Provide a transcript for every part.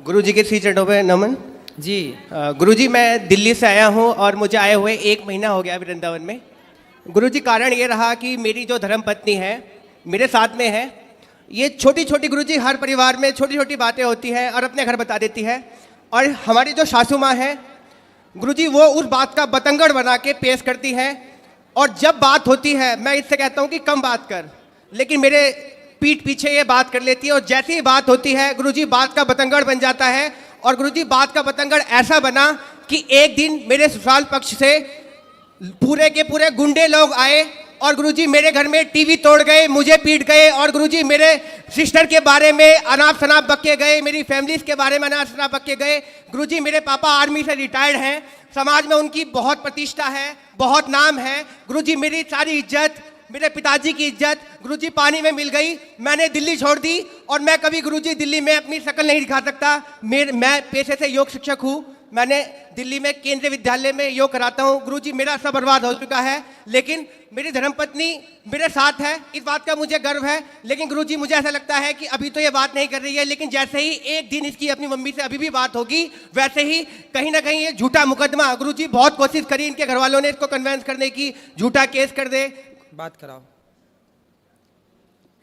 गुरुजी के श्री चरणों पे नमन। जी गुरुजी, मैं दिल्ली से आया हूँ और मुझे आए हुए 1 महीना हो गया वृंदावन में। गुरुजी, कारण ये रहा कि मेरी जो धर्मपत्नी है मेरे साथ में है। ये छोटी छोटी गुरुजी हर परिवार में छोटी छोटी बातें होती हैं और अपने घर बता देती है। और हमारी जो सासू माँ है गुरुजी, वो उस बात का बतंगड़ बना के पेश करती है। और जब बात होती है मैं इससे कहता हूँ कि कम बात कर, लेकिन मेरे पीठ पीछे ये बात कर लेती है। और जैसे ही बात होती है गुरुजी, बात का बतंगड़ बन जाता है। और गुरुजी, बात का बतंगड़ ऐसा बना कि एक दिन मेरे ससुराल पक्ष से पूरे के पूरे गुंडे लोग आए और गुरुजी मेरे घर में टीवी तोड़ गए, मुझे पीट गए। और गुरुजी मेरे सिस्टर के बारे में अनाप शनाप बक्के गए, मेरी फैमिलीज के बारे में अनाप शनाप बक्के गए। गुरुजी, मेरे पापा आर्मी से रिटायर्ड हैं, समाज में उनकी बहुत प्रतिष्ठा है, बहुत नाम है। गुरुजी, मेरी सारी इज्जत, मेरे पिताजी की इज्जत गुरुजी पानी में मिल गई। मैंने दिल्ली छोड़ दी और मैं कभी गुरुजी दिल्ली में अपनी शक्ल नहीं दिखा सकता। मैं पेशे से योग शिक्षक हूँ। मैंने दिल्ली में केंद्रीय विद्यालय में योग कराता हूँ। गुरुजी, मेरा सब बर्बाद हो चुका है, लेकिन मेरी धर्मपत्नी मेरे साथ है, इस बात का मुझे गर्व है। लेकिन गुरुजी, मुझे ऐसा लगता है कि अभी तो ये बात नहीं कर रही है, लेकिन जैसे ही एक दिन इसकी अपनी मम्मी से अभी भी बात होगी, वैसे ही कहीं ना कहीं ये झूठा मुकदमा, गुरुजी बहुत कोशिश करी इनके घर वालों ने इसको कन्वेंस करने की, झूठा केस कर दे। बात कराओ।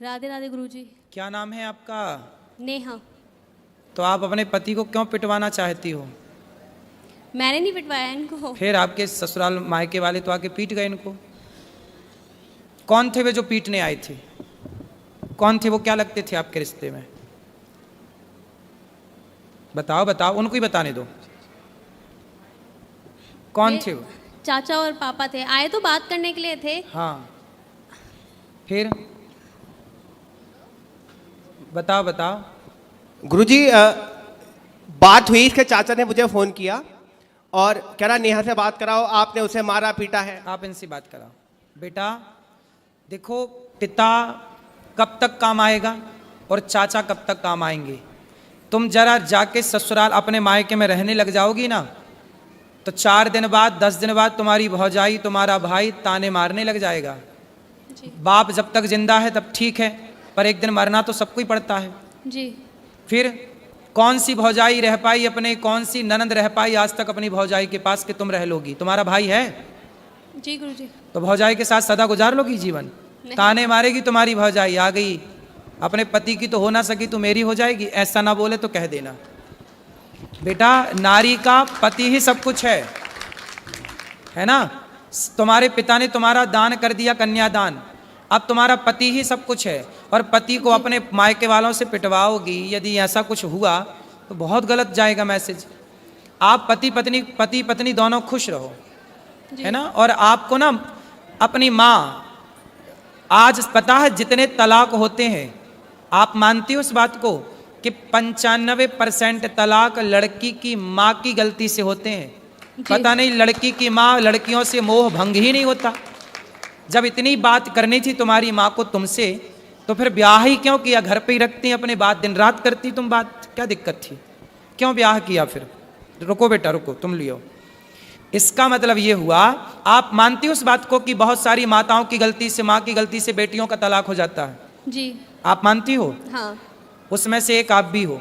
राधे राधे गुरुजी। क्या नाम है आपका? नेहा। तो आप अपने पति को क्यों पिटवाना चाहती हो? मैंने नहीं पिटवाया इनको। फिर आपके ससुराल मायके वाले तो आके पीट गए इनको। कौन थे वे जो पीटने आए थे? कौन थे वो? क्या लगते थे आपके रिश्ते में? बताओ बताओ, उनको ही बताने दो। कौन थे वो? चाचा और पापा थे, आए तो बात करने के लिए थे। हाँ, फिर बताओ बताओ। गुरुजी, बात हुई, इसके चाचा ने मुझे फ़ोन किया और कह रहा नेहा से बात कराओ, आपने उसे मारा पीटा है। आप इनसे बात कराओ। बेटा देखो, पिता कब तक काम आएगा और चाचा कब तक काम आएंगे। तुम जरा जाके ससुराल अपने मायके में रहने लग जाओगी ना, तो 4 दिन बाद 10 दिन बाद तुम्हारी भौजाई, तुम्हारा भाई ताने मारने लग जाएगा। बाप जब तक जिंदा है तब ठीक है, पर एक दिन मरना तो सबको ही पड़ता है जी। फिर कौन सी भौजाई रह पाई अपने, कौन सी ननंद रह पाई आज तक अपनी भौजाई के पास कि तुम रह लोगी? तुम्हारा भाई है जी गुरुजी। तो भौजाई के साथ सदा गुजार लोगी जीवन? ताने मारेगी तुम्हारी भौजाई, आ गई अपने पति की तो हो ना सकी तो मेरी हो जाएगी, ऐसा ना बोले तो कह देना। बेटा, नारी का पति ही सब कुछ है ना। तुम्हारे पिता ने तुम्हारा दान कर दिया, कन्यादान, अब तुम्हारा पति ही सब कुछ है। और पति को अपने मायके वालों से पिटवाओगी, यदि ऐसा कुछ हुआ तो बहुत गलत जाएगा मैसेज। आप पति पत्नी दोनों खुश रहो, है ना। और आपको ना अपनी माँ, आज पता है जितने तलाक होते हैं, आप मानती हो इस बात को कि 95% तलाक लड़की की माँ की गलती से होते हैं। पता नहीं लड़की की माँ, लड़कियों से मोह भंग ही नहीं होता। जब इतनी बात करनी थी तुम्हारी माँ को तुमसे, तो फिर ब्याह ही क्यों किया? घर पे ही रखती अपने बात, दिन रात करती तुम बात, क्या दिक्कत थी? क्यों ब्याह किया फिर? रुको बेटा रुको, तुम लियो। इसका मतलब ये हुआ, आप मानती हो उस बात को कि बहुत सारी माताओं की गलती से, माँ की गलती से बेटियों का तलाक हो जाता है? जी। आप मानती हो? हाँ। उसमें से एक आप भी हो।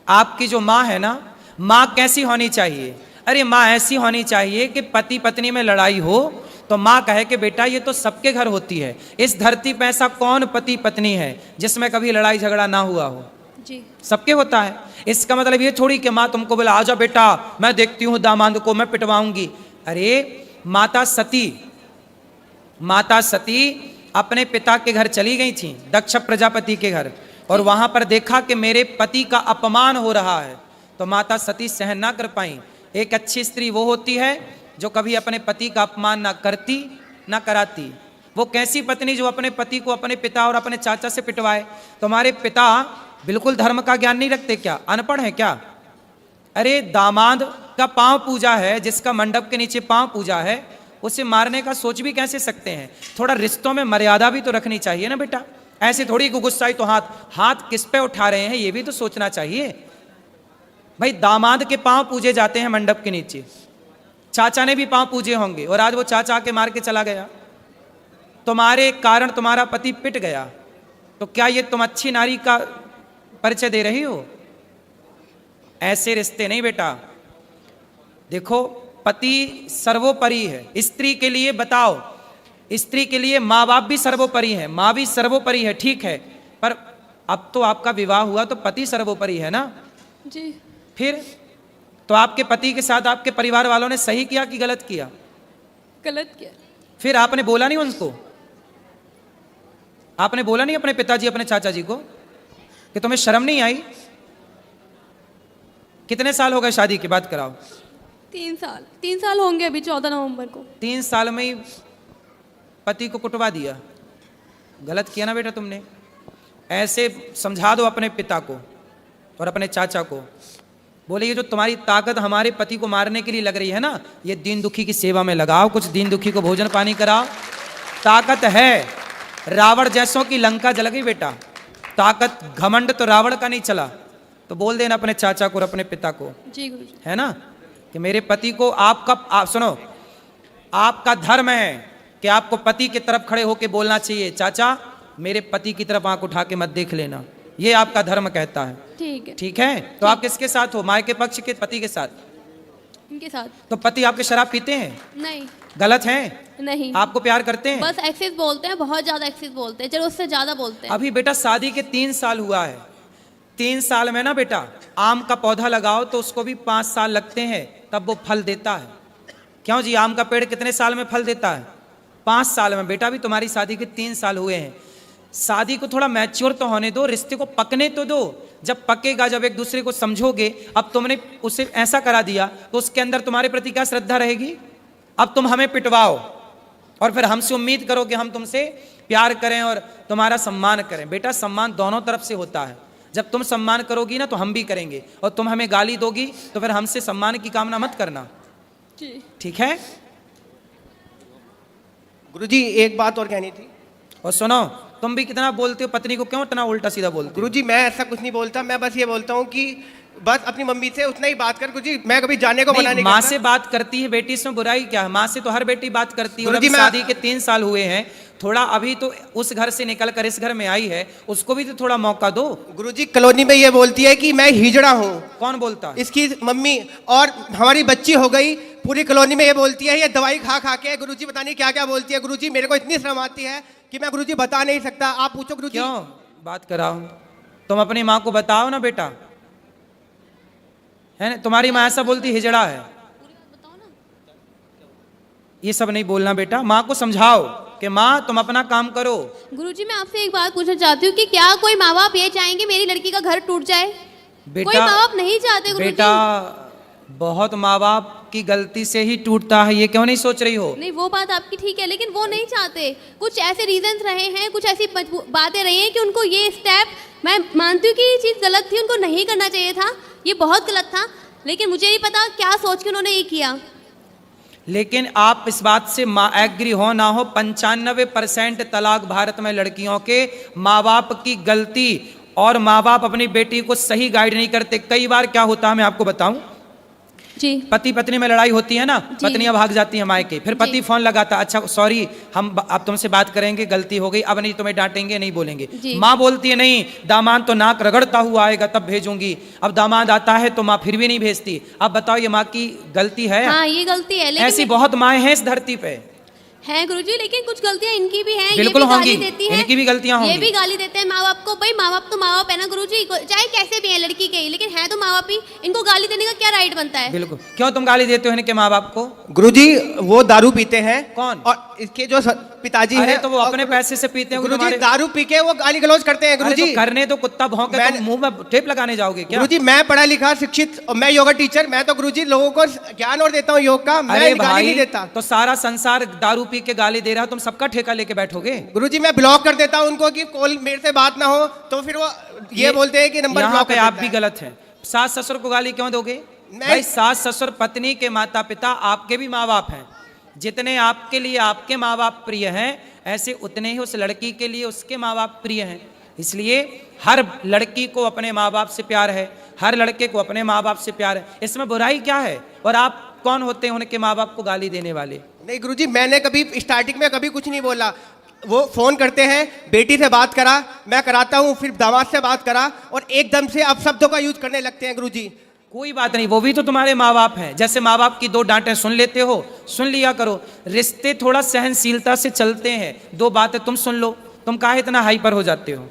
आपकी जो माँ है ना, माँ कैसी होनी चाहिए? अरे माँ ऐसी होनी चाहिए कि पति पत्नी में लड़ाई हो तो माँ कहे कि बेटा ये तो सबके घर होती है, इस धरती पे ऐसा कौन पति पत्नी है जिसमें कभी लड़ाई झगड़ा ना हुआ हो? जी। सबके होता है। इसका मतलब ये थोड़ी कि माँ तुमको बोला आजा बेटा मैं देखती हूँ दामाद को मैं पिटवाऊंगी। अरे माता सती अपने पिता के घर चली गई थी, दक्ष प्रजापति के घर, और वहां पर देखा कि मेरे पति का अपमान हो रहा है, तो माता सती सहन ना कर पाई। एक अच्छी स्त्री वो होती है जो कभी अपने पति का अपमान ना करती ना कराती। वो कैसी पत्नी जो अपने पति को अपने पिता और अपने चाचा से पिटवाए? तुम्हारे पिता बिल्कुल धर्म का ज्ञान नहीं रखते क्या? अनपढ़ है क्या? अरे दामाद का पांव पूजा है, जिसका मंडप के नीचे पांव पूजा है, उसे मारने का सोच भी कैसे सकते हैं? थोड़ा रिश्तों में मर्यादा भी तो रखनी चाहिए ना बेटा। ऐसे थोड़ी गुस्साई तो हाथ किस पे उठा रहे हैं ये भी तो सोचना चाहिए। भाई दामाद के पांव पूजे जाते हैं मंडप के नीचे, चाचा ने भी पांव पूजे होंगे, और आज वो चाचा आके मार के चला गया, तुम्हारे कारण तुम्हारा पति पिट गया, तो क्या ये तुम अच्छी नारी का परिचय दे रही हो? ऐसे रिश्ते नहीं बेटा। देखो पति सर्वोपरि है, स्त्री के लिए बताओ, स्त्री के लिए माँ बाप भी सर्वोपरि है, माँ भी सर्वोपरि है, ठीक है, पर अब तो आपका विवाह हुआ तो पति सर्वोपरि है ना। जी। फिर तो आपके पति के साथ आपके परिवार वालों ने सही किया कि गलत किया? गलत किया। फिर आपने बोला नहीं उनको? आपने बोला नहीं अपने पिताजी अपने चाचा जी को कि तुम्हें शर्म नहीं आई? कितने साल हो गए शादी के बाद कराओ? 3 साल होंगे अभी 14 नवंबर को। 3 साल में ही पति को कुटवा दिया, गलत किया ना बेटा तुमने। ऐसे समझा दो अपने पिता को और अपने चाचा को, बोले ये जो तुम्हारी ताकत हमारे पति को मारने के लिए लग रही है ना, ये दीन दुखी की सेवा में लगाओ, कुछ दीन दुखी को भोजन पानी कराओ। ताकत है, रावण जैसों की लंका जल गई बेटा। ताकत घमंड तो रावण का नहीं चला। तो बोल देना अपने चाचा को और अपने पिता को, जी गुरुजी। है ना, कि मेरे पति को आप सुनो, आपका धर्म है कि आपको पति की तरफ खड़े होकर बोलना चाहिए, चाचा मेरे पति की तरफ आंख उठा के मत देख लेना, ये आपका धर्म कहता है। ठीक है। ठीक है, तो आप किसके साथ हो? माँ के पक्ष के पति के साथ? इनके साथ। तो पति आपके शराब पीते हैं? नहीं। गलत है? नहीं। आपको प्यार करते हैं? बस एक्सेस बोलते हैं, बहुत ज्यादा एक्सेस बोलते हैं, चलो उससे ज्यादा बोलते हैं। अभी बेटा शादी के 3 साल हुआ है, 3 साल में ना बेटा आम का पौधा लगाओ तो उसको भी 5 साल लगते हैं तब वो फल देता है। क्यों जी, आम का पेड़ कितने साल में फल देता है? 5 साल में। बेटा भी तुम्हारी शादी के 3 साल हुए हैं, शादी को थोड़ा मैच्योर तो होने दो, रिश्ते को पकने तो दो। जब पकेगा, जब एक दूसरे को समझोगे, अब तुमने उसे ऐसा करा दिया तो उसके अंदर तुम्हारे प्रति क्या श्रद्धा रहेगी? अब तुम हमें पिटवाओ और फिर हमसे उम्मीद करो कि हम तुमसे प्यार करें और तुम्हारा सम्मान करें। बेटा सम्मान दोनों तरफ से होता है, जब तुम सम्मान करोगी ना तो हम भी करेंगे, और तुम हमें गाली दोगी तो फिर हमसे सम्मान की कामना मत करना, ठीक है? गुरुजी एक बात और कहनी थी। और सुनो, तुम भी कितना बोलते हो पत्नी को, क्यों इतना उल्टा सीधा बोलते हो? गुरुजी मैं ऐसा कुछ नहीं बोलता, मैं बस ये बोलता हूँ कि बस अपनी मम्मी से उतना ही बात कर। गुरुजी मैं कभी जाने को मना नहीं माँ करता। से बात करती है बेटी, इसमें बुराई क्या है? माँ से तो हर बेटी बात करती है। और अभी गुरुजी, शादी के 3 साल हुए हैं, थोड़ा अभी तो उस घर से निकल कर इस घर में आई है, उसको भी तो थोड़ा मौका दो। गुरुजी कॉलोनी में ये बोलती है कि मैं हिजड़ा हूँ। कौन बोलता? इसकी मम्मी, और हमारी बच्ची हो गई, पूरी कॉलोनी में ये बोलती है ये दवाई खा खा के। गुरुजी पता नहीं क्या क्या बोलती है। गुरुजी मेरे को इतनी शर्म आती है कि मैं गुरुजी बता नहीं सकता, आप पूछो गुरुजी। क्यों बात कराओ? तुम अपनी माँ को बताओ ना बेटा, है ना? तुम्हारी माँ ऐसा बोलती हिजड़ा है, ये सब नहीं बोलना बेटा। माँ को समझाओ कि माँ तुम अपना काम करो। गुरुजी मैं आपसे एक बात पूछना चाहती हूँ कि क्या कोई माँ बाप ये चाहेंगे मेरी लड़की का घर टूट जाए? बेटा, कोई माँ बाप नहीं चाहते गुरुजी। बेटा बहुत माँ बाप की गलती से ही टूटता है, ये क्यों नहीं सोच रही हो? नहीं वो बात आपकी ठीक है, लेकिन वो नहीं चाहते। कुछ ऐसे रीजंस रहे हैं, कुछ ऐसी बातें रही हैं कि उनको ये स्टेप, मैं मानती हूँ कि ये चीज़ गलत थी, उनको नहीं करना चाहिए था, ये बहुत गलत था, लेकिन मुझे नहीं पता क्या सोच के उन्होंने ये किया। लेकिन आप इस बात से एग्री हो ना हो, 95% तलाक भारत में लड़कियों के माँ बाप की गलती, और माँ बाप अपनी बेटी को सही गाइड नहीं करते। कई बार क्या होता है मैं आपको बताऊं जी। पति पत्नी में लड़ाई होती है ना, पत्नियां भाग जाती हैं मायके, फिर पति फोन लगाता, अच्छा सॉरी हम अब तुमसे बात करेंगे, गलती हो गई, अब नहीं तुम्हें डांटेंगे, नहीं बोलेंगे। माँ बोलती है नहीं, दामाद तो नाक रगड़ता हुआ आएगा तब भेजूंगी। अब दामाद आता है तो माँ फिर भी नहीं भेजती। अब बताओ ये माँ की गलती है? हाँ ये गलती है, लेकिन ऐसी बहुत माएँ हैं इस धरती पे हैं गुरुजी, लेकिन कुछ गलतियां इनकी भी हैं। बिल्कुल ये भी होंगी, गाली देती हैं, इनकी भी गलतियां होंगी। ये भी गाली देते हैं माँ बाप को। भाई माँ बाप तो माँ बाप है ना गुरुजी, चाहे कैसे भी है लड़की के ही, लेकिन है तो माँ बाप ही। इनको गाली देने का क्या राइट बनता है? बिल्कुल। क्यों तुम गाली देते हो इनके माँ बाप को? गुरुजी वो दारू पीते हैं। कौन? और इसके जो पिताजी अरे हैं तो वो अपने पैसे से पीते हैं। गुरुजी दारू पी के वो गाली गलौज करते हैं। अरे गुरुजी तो करने तो कुत्ता भौंके, तुम मुंह में टेप लगाने जाओगे क्या? गुरुजी मैं पढ़ा लिखा शिक्षित, मैं योगा टीचर, मैं तो गुरुजी लोगों को ज्ञान और देता हूँ योग का, मैं अरे गाली नहीं देता। तो सारा संसार दारू पी के गाली दे रहा, तुम सबका ठेका लेके बैठोगे? गुरुजी मैं ब्लॉक कर देता हूँ उनको कि कॉल मेरे से बात ना हो, तो फिर वो ये बोलते हैं कि नंबर यहाँ ब्लॉक पे कर आप देता भी है। गलत हैं। सास ससुर को गाली क्यों दोगे? मैं- भाई सास ससुर पत्नी के माता पिता आपके भी माँ बाप हैं। जितने आपके लिए आपके माँ बाप प्रिय हैं, ऐसे उतने ही उस लड़की के लिए उसके माँ बाप प्रिय हैं। इसलिए हर लड़की को अपने माँ बाप से प्यार है, हर लड़के को अपने माँ बाप से प्यार है, इसमें बुराई क्या है? और आप कौन होते हैं उनके माँ बाप को गाली देने वाले? नहीं गुरुजी मैंने कभी स्टार्टिंग में कभी कुछ नहीं बोला। वो फोन करते हैं, बेटी से बात करा, मैं कराता हूँ, फिर दामाद से बात करा, और एकदम से अब शब्दों का यूज करने लगते हैं गुरुजी। कोई बात नहीं, वो भी तो तुम्हारे माँ बाप हैं। जैसे माँ बाप की 2 डांटें सुन लेते हो, सुन लिया करो। रिश्ते थोड़ा सहनशीलता से चलते हैं। 2 बातें तुम सुन लो, तुम काहे इतना हाइपर हो जाते हो।